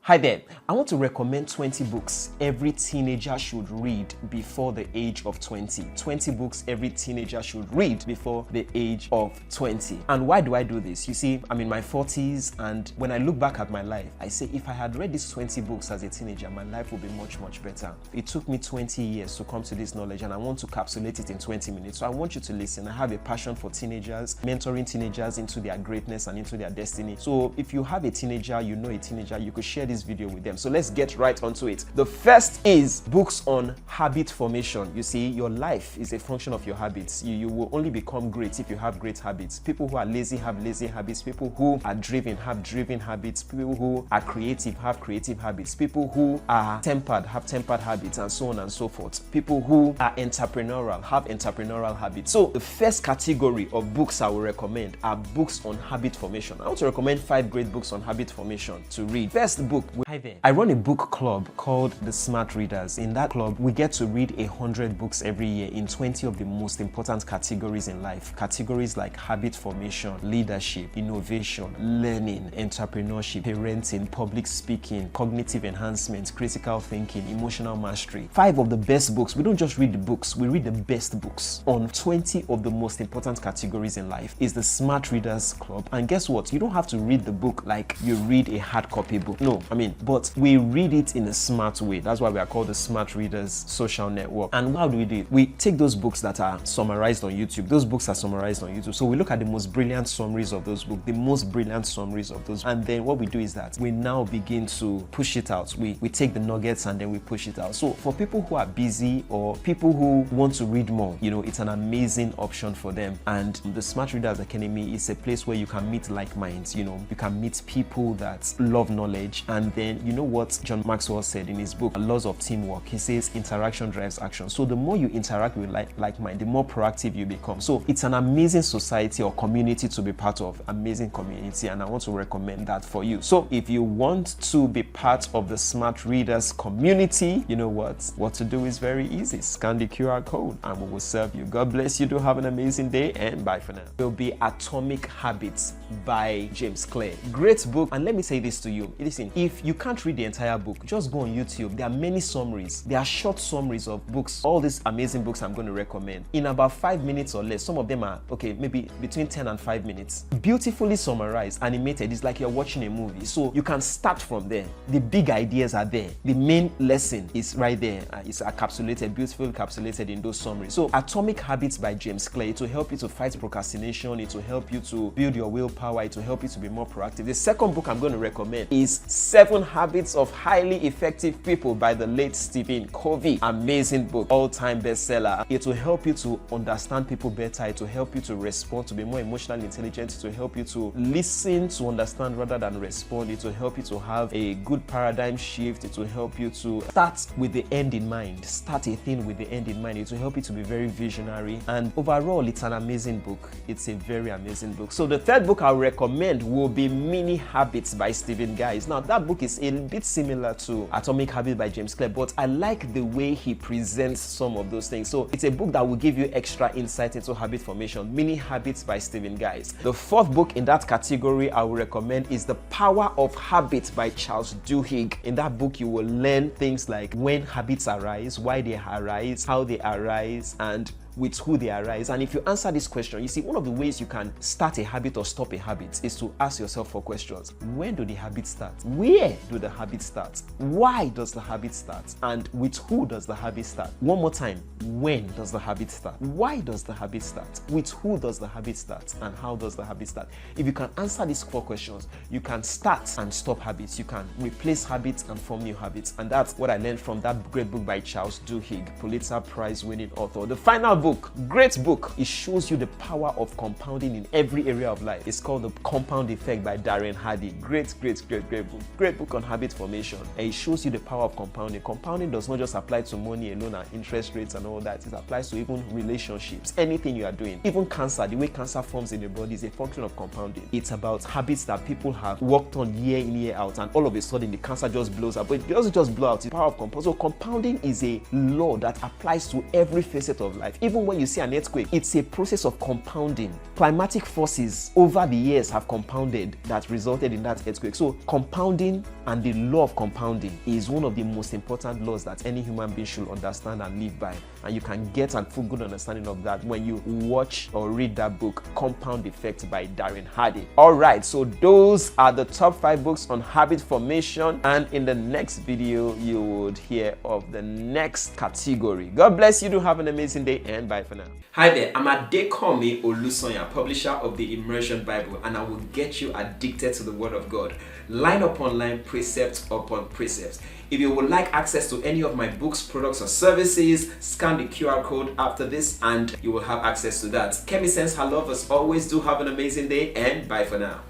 Hi there, I want to recommend 20 books every teenager should read before the age of 20. 20 books every teenager should read before the age of 20. And why do I do this? You see, I'm in my 40s, and when I look back at my life, I say if I had read these 20 books as a teenager, my life would be much, much better. It took me 20 years to come to this knowledge, and I want to capsulate it in 20 minutes. So I want you to listen. I have a passion for teenagers, mentoring teenagers into their greatness and into their destiny. So if you have a teenager, you know a teenager, you could share this video with them. So let's get right onto it. The first is books on habit formation. You see, your life is a function of your habits. You will only become great if you have great habits. People who are lazy have lazy habits. People who are driven have driven habits. People who are creative have creative habits. People who are tempered have tempered habits, and so on and so forth. People who are entrepreneurial have entrepreneurial habits. So the first category of books I will recommend are books on habit formation. I want to recommend 5 great books on habit formation to read. First book, I run a book club called the Smart Readers. In that club, we get to read 100 books every year in 20 of the most important categories in life. Categories like habit formation, leadership, innovation, learning, entrepreneurship, parenting, public speaking, cognitive enhancement, critical thinking, emotional mastery. 5 of the best books. We don't just read the books, we read the best books on 20 of the most important categories in life is the Smart Readers Club. And guess what? You don't have to read the book like you read a hard copy book. No, but we read it in a smart way. That's why we are called the Smart Readers Social Network. And how do we do it? We take those books that are summarized on YouTube. Those books are summarized on YouTube. So we look at the most brilliant summaries of those books, and then what we do is that we now begin to push it out. We take the nuggets and then we push it out. So for people who are busy or people who want to read more, it's an amazing option for them. And the Smart Readers Academy is a place where you can meet like minds. You can meet people that love knowledge. And then you know what John Maxwell said in his book Laws of Teamwork. He says interaction drives action. So the more you interact with like mind, the more proactive you become. So it's an amazing society or community to be part of. Amazing community, and I want to recommend that for you. So if you want to be part of the Smart Readers community, you know what to do is very easy. Scan the QR code and we will serve you. God bless you. Do have an amazing day, and bye for now. Will be Atomic Habits by James Clear. Great book. And let me say this to you. Listen, if you can't read the entire book, just go on YouTube. There are many summaries. There are short summaries of books. All these amazing books I'm going to recommend in about 5 minutes or less. Some of them are maybe between 10 and 5 minutes. Beautifully summarized, animated. It's like you're watching a movie. So you can start from there. The big ideas are there. The main lesson is right there. It's encapsulated, beautifully encapsulated in those summaries. So Atomic Habits by James Clear. It will help you to fight procrastination. It will help you to build your willpower. It will help you to be more proactive. The second book I'm going to recommend is 7 Habits of Highly Effective People by the late Stephen Covey. Amazing book, all-time bestseller. It will help you to understand people better. It will help you to respond, to be more emotionally intelligent. It will help you to listen, to understand rather than respond. It will help you to have a good paradigm shift. It will help you to start with the end in mind. Start a thing with the end in mind. It will help you to be very visionary. And overall, it's an amazing book. It's a very amazing book. So the third book I'll recommend will be Mini Habits by Stephen Guys. Now, that book is a bit similar to Atomic Habits by James Clear, but I like the way he presents some of those things. So it's a book that will give you extra insight into habit formation. Mini Habits by Stephen Guys. The fourth book in that category I will recommend is The Power of Habit by Charles Duhigg. In that book, you will learn things like when habits arise, why they arise, how they arise, and with who they arise. And if you answer this question, you see, one of the ways you can start a habit or stop a habit is to ask yourself 4 questions. When do the habits start? Where do the habits start? Why does the habit start? And with who does the habit start? One more time. When does the habit start? Why does the habit start? With who does the habit start? And how does the habit start? If you can answer these 4 questions, you can start and stop habits. You can replace habits and form new habits. And that's what I learned from that great book by Charles Duhigg, Pulitzer Prize winning author. The final book, great book. It shows you the power of compounding in every area of life. It's called The Compound Effect by Darren Hardy. Great book. Great book on habit formation. And it shows you the power of compounding. Compounding does not just apply to money alone and interest rates and all that. It applies to even relationships, anything you are doing. Even cancer, the way cancer forms in the body is a function of compounding. It's about habits that people have worked on year in, year out, and all of a sudden the cancer just blows up. But it doesn't just blow out. It's the power of compounding. So compounding is a law that applies to every facet of life. Even even when you see an earthquake, it's a process of compounding. Climatic forces over the years have compounded that resulted in that earthquake. So compounding and the law of compounding is one of the most important laws that any human being should understand and live by. And you can get a full good understanding of that when you watch or read that book, Compound Effect by Darren Hardy. All right, so those are the top 5 books on habit formation. And in the next video, you would hear of the next category. God bless you. Do have an amazing day and bye for now. Hi there, I'm Adekanmi, publisher of the Immersion Bible, and I will get you addicted to the Word of God, line upon line, precept upon precept. If you would like access to any of my books, products, or services, scan the QR code after this and you will have access to that. Kemi sends her love as always. Do have an amazing day and bye for now.